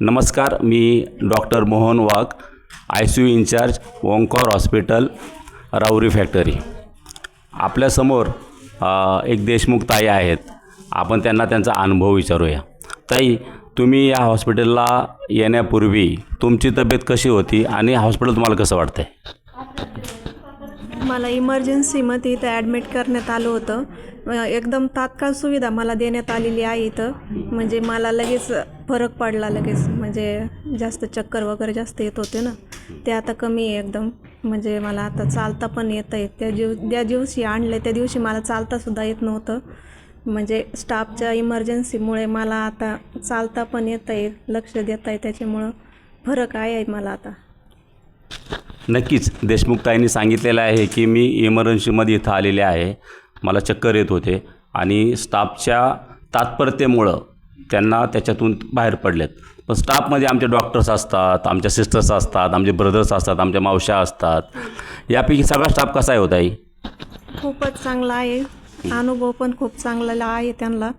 नमस्कार, मी doctor Mohan Wagh, ICU incharge, Omkar hospital, Rahuri factory. आपल्यासमोर एक देशमुख ताई आहेत. आपण त्यांना त्यांचा अनुभव विचारूया. ताई, तुम्ही या हॉस्पिटलला येण्यापूर्वी तुमची तब्येत कशी होती आणि हॉस्पिटल तुम्हाला कसं वाटतंय? मला इमर्जन्सीमध्ये इथं ॲडमिट करण्यात आलं होतं. एकदम तात्काळ सुविधा मला देण्यात आलेली आहे इथं. म्हणजे मला लगेच फरक पडला लगेच. म्हणजे जास्त चक्कर वगैरे जास्त येत होते ना, ते आता कमी आहे एकदम. म्हणजे मला आता चालता पण येतं आहे. त्या दिवशी आणले त्या दिवशी मला चालतासुद्धा येत नव्हतं. म्हणजे स्टाफच्या इमर्जन्सीमुळे मला आता चालता पण येतं आहे, लक्ष देता आहे, त्याच्यामुळं फरक आहे मला आता. नक्कीच देशमुख ताईंनी सांगितलेलं आहे की मी इमर्जन्सीमध्ये इथं आलेले आहे. मला चक्कर येत होते आणि स्टाफच्या तात्परतेमुळं त्यांना त्याच्यातून बाहेर पडलेत. पण स्टाफमध्ये आमचे डॉक्टर्स असतात, आमच्या सिस्टर्स असतात, आमचे ब्रदर्स असतात, आमच्या मावश्या असतात. यापैकी सगळा स्टाफ कसा आहे हो ताई? खूपच चांगला आहे. अनुभव पण खूप चांगला आहे त्यांना.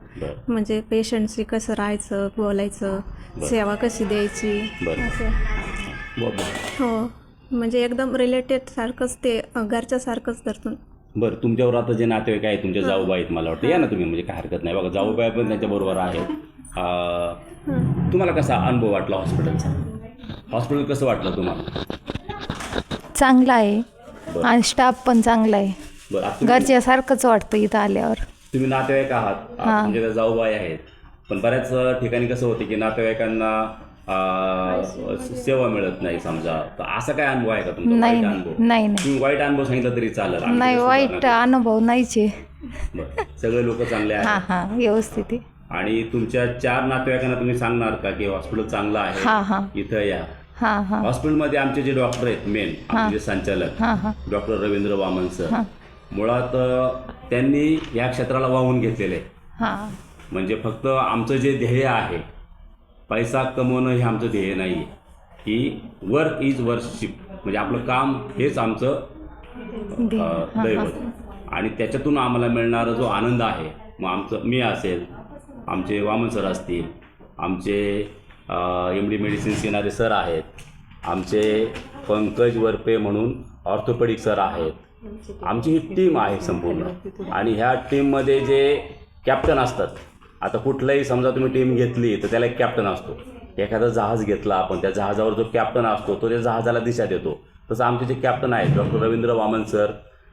म्हणजे पेशंटशी कसं राहायचं, बोलायचं, सेवा कशी द्यायची असं. हो, म्हणजे एकदम रिलेटेड सारखंच, ते घरच्यासारखंच धरतून. बरं, तुमच्यावर आता जे नातेवाईक आहेत, तुमच्या जाऊबाई आहेत, मला वाटतं या ना तुम्ही, म्हणजे काय हरकत नाही. बघा, जाऊबाई पण त्यांच्याबरोबर आहेत. तुम्हाला कसा अनुभव वाटला हॉस्पिटलचा? हॉस्पिटल कसं वाटलं तुम्हाला? चांगला आहे आणि स्टाफ पण चांगला आहे. बरं, आता घरच्यासारखंच वाटतं इथं आल्यावर. तुम्ही नातेवाईक आहात, म्हणजे त्या जाऊबाई आहेत, पण बऱ्याच ठिकाणी कसं होते की नातेवाईकांना सेवा मिळत नाही समजा. तर असा काय अनुभव आहे का तुमचा? नाही वाईट अनुभव? नाही तुम्ही वाईट अनुभव सांगितलं तरी चालेल. नाही, वाईट अनुभव नाहीच आहे. बरं, सगळे लोक चांगले हां आहेत. हां, व्यवस्थित आहे. आणि तुमच्या 4 नातेवाईकांना तुम्ही सांगणार का की हॉस्पिटल चांगलं हां हां आहे, इथं या? हां हां हॉस्पिटलमध्ये आमचे जे डॉक्टर आहेत, मेन आमचे जे संचालक हां हां डॉक्टर रवींद्र वामन सर, मुळात त्यांनी या क्षेत्राला वाहून घेतलेलं आहे. हां. म्हणजे फक्त आमचं जे ध्येय आहे, पैसा कमवणं हे आमचं ध्येय नाही आहे, की वर्क इज वर्शिप, म्हणजे आपलं काम हेच आमचं दैवत. आणि त्याच्यातून आम्हाला मिळणारा जो आनंद आहे, मग आमचं, मी असेल, आमचे वामन सर असतील, आमचे MD मेडिसिन्स येणारे सर आहेत, आमचे पंकज वरपे म्हणून ऑर्थोपेडिक सर आहेत, आमची ही टीम आहे संपूर्ण. आणि ह्या टीममध्ये जे कॅप्टन असतात, आता कुठलंही समजा तुम्ही टीम घेतली तर त्याला एक कॅप्टन असतो. एखादा जहाज घेतला आपण, त्या जहाजावर जो कॅप्टन असतो तो त्या जहाजाला दिशा देतो. तसं आमचे जे कॅप्टन आहेत डॉक्टर रवींद्र वामन सर,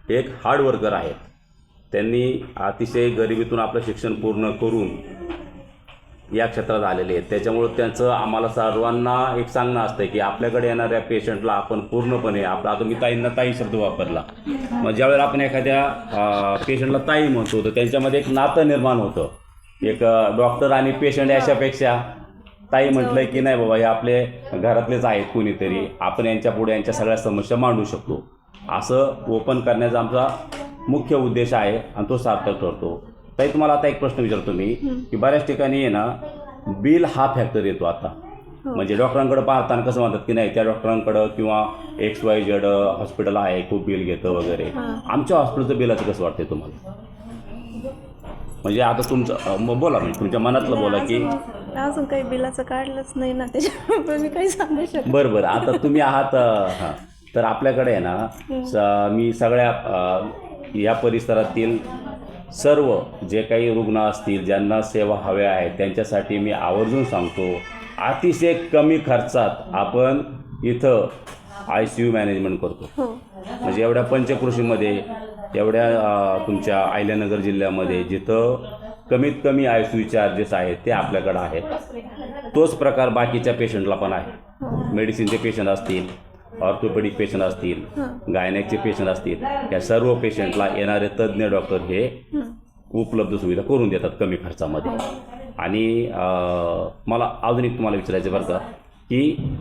एक हार्ड वर्कर आहेत. त्यांनी अतिशय गरिबीतून आपलं शिक्षण पूर्ण करून या क्षेत्रात आलेले आहेत. त्याच्यामुळं त्यांचं आम्हाला सर्वांना एक सांगणं असतं की आपल्याकडे येणाऱ्या पेशंटला आपण पूर्णपणे आपला, आता मी ताईंना ताई शब्द वापरला, मग ज्यावेळेला आपण एखाद्या पेशंटला ताई म्हणतो तर त्यांच्यामध्ये एक नातं निर्माण होतं. एक डॉक्टर आणि पेशंट याच्यापेक्षा ताई म्हटलं की नाही बाबा, हे आपले घरातलेच आहेत कोणीतरी, आपण यांच्या पुढे यांच्या सगळ्या समस्या मांडू शकतो, असं ओपन करण्याचा आमचा मुख्य उद्देश आहे आणि तो सार्थक ठरतो. ताई, तुम्हाला आता एक प्रश्न विचारतो मी, की बऱ्याच ठिकाणी आहे ना बिल हा फॅक्टर येतो आता. म्हणजे डॉक्टरांकडे पाहताना कसं म्हणतात की नाही, त्या डॉक्टरांकडं किंवा XYZ हॉस्पिटल आहे, खूप बिल घेतं वगैरे. आमच्या हॉस्पिटलचं बिलाचं कसं वाटतंय तुम्हाला? म्हणजे आता तुमचं बोला, म्हणजे तुमच्या मनातलं बोला. की अजून काही बिलाचं काढलंच नाही ना, त्याच्यामुळे मी काही सांगू शकतो. बरं, आता तुम्ही आहात. हां, तर आपल्याकडे आहे ना, मी सगळ्या या परिसरातील सर्व जे काही रुग्ण असतील, ज्यांना सेवा हव्या आहेत, त्यांच्यासाठी मी आवर्जून सांगतो, अतिशय कमी खर्चात आपण इथं ICU मॅनेजमेंट करतो. म्हणजे एवढ्या पंचक्रोशीमध्ये, एवढ्या तुमच्या अहिल्यानगर जिल्ह्यामध्ये जिथं कमीत कमी ICU चार्जेस आहेत ते आपल्याकडं आहेत. तोच प्रकार बाकीच्या पेशंटला पण आहे. मेडिसिनचे पेशंट असतील, ऑर्थोपेडिक पेशंट असतील, गायनेकचे पेशंट असतील, या सर्व पेशंटला येणारे तज्ज्ञ डॉक्टर हे उपलब्ध सुविधा करून देतात कमी खर्चामध्ये. आणि मला अजून एक तुम्हाला विचारायचं बरं का, की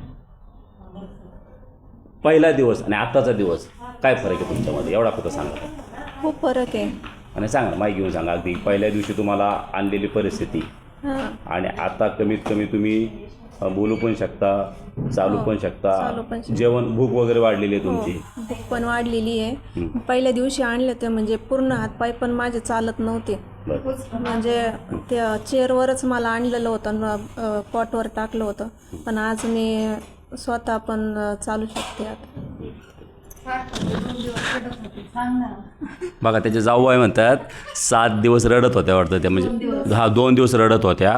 पहिला दिवस आणि आत्ताचा दिवस काय फरक आहे तुमच्यामध्ये? एवढा फक्त सांगा. खूप फरक आहे. आणि सांगा, माहिती घेऊन सांगा. अगदी पहिल्या दिवशी तुम्हाला आणलेली परिस्थिती आणि आता कमीत कमी तुम्ही बोलू पण शकता, चालू पण शकता, जेवण, भूक वगैरे वाढलेली आहे तुमची? भूक पण वाढलेली आहे. पहिल्या दिवशी आणले ते म्हणजे पूर्ण हातपाय पण माझे चालत नव्हते. म्हणजे त्या चेअरवरच मला आणलेलं होतं, कॉटवर टाकलं होतं, पण आज मी स्वतः पण चालू शकते आता. बघा त्याचे जाऊबाई म्हणतात 7 दिवस रडत होत्या वाटतं त्या, म्हणजे 2 दिवस रडत होत्या,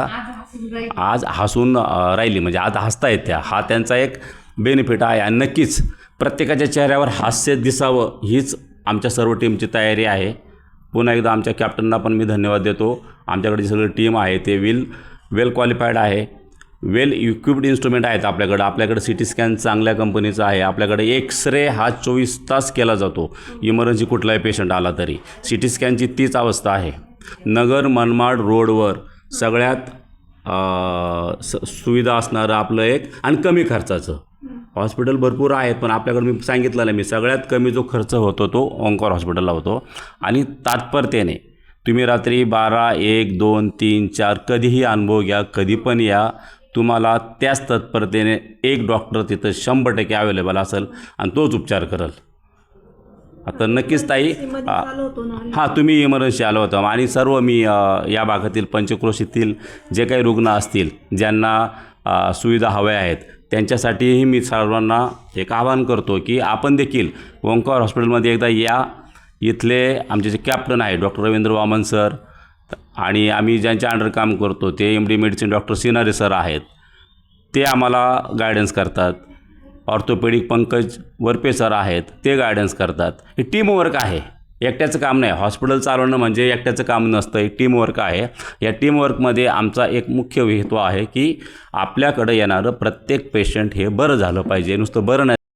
आज हसून राहिली, म्हणजे आज हसतायत त्या. हा त्यांचा एक बेनिफिट आहे. आणि नक्कीच प्रत्येकाच्या चेहऱ्यावर हास्य दिसावं हीच आमच्या सर्व टीमची तयारी आहे. पुन्हा एकदा आमच्या कॅप्टनना पण मी धन्यवाद देतो. आमच्याकडे जी सगळी टीम आहे ते वेल क्वालिफाईड आहे, वेल इक्विप्ड इन्स्ट्रुमेंट आहेत आपल्याकडे सी टी स्कॅन चांगल्या कंपनीचा आहे, आपल्याकडे एक्सरे हा 24 तास केला जातो. इमर्जन्सी कुठलाही पेशंट आला तरी सी टी स्कॅनची तीच अवस्था आहे. नगर मनमाड रोडवर सगळ्यात सुविधा असणारं आपलं एक आणि कमी खर्चाचं हॉस्पिटल भरपूर आहेत, पण आपल्याकडे मी सांगितलं मी सगळ्यात कमी जो खर्च होतो तो ओंकार हॉस्पिटलला होतो. आणि तात्परतेने तुम्ही रात्री 12, 1, 2, 3, 4 कधीही अनुभव घ्या, कधी पण या, तुम्हाला त्याच तत्परतेने एक डॉक्टर तिथं 100% अवेलेबल असेल आणि तोच उपचार करेल. आता नक्कीच ताई, हां तुम्ही इमर्जन्सी आलो होता. आणि सर्व मी या भागातील पंचक्रोशीतील जे काही रुग्ण असतील ज्यांना सुविधा हव्या आहेत त्यांच्यासाठीही मी सर्वांना एक आवाहन करतो की आपण देखील ओंकार हॉस्पिटलमध्ये एकदा या. इथले आमचे जे कॅप्टन आहे डॉक्टर रवींद्र वामन सर आणि आम्ही ज्यांच्या अंडर काम करतो ते MD medicine doctor scenario sir आहेत, ते आम्हाला गायडन्स करतात. ऑर्थोपेडिक पंकज वरपे सर आहेत, ते गायडन्स करतात. हे टीमवर्क आहे, एकट्याचं काम नाही. हॉस्पिटल चालवणं म्हणजे एकट्याचं काम नसतं, हे टीमवर्क आहे. या टीमवर्कमध्ये आमचा एक मुख्य हेतू आहे की आपल्याकडे येणारं प्रत्येक पेशंट हे बरं झालं पाहिजे, नुसतं बरं नाही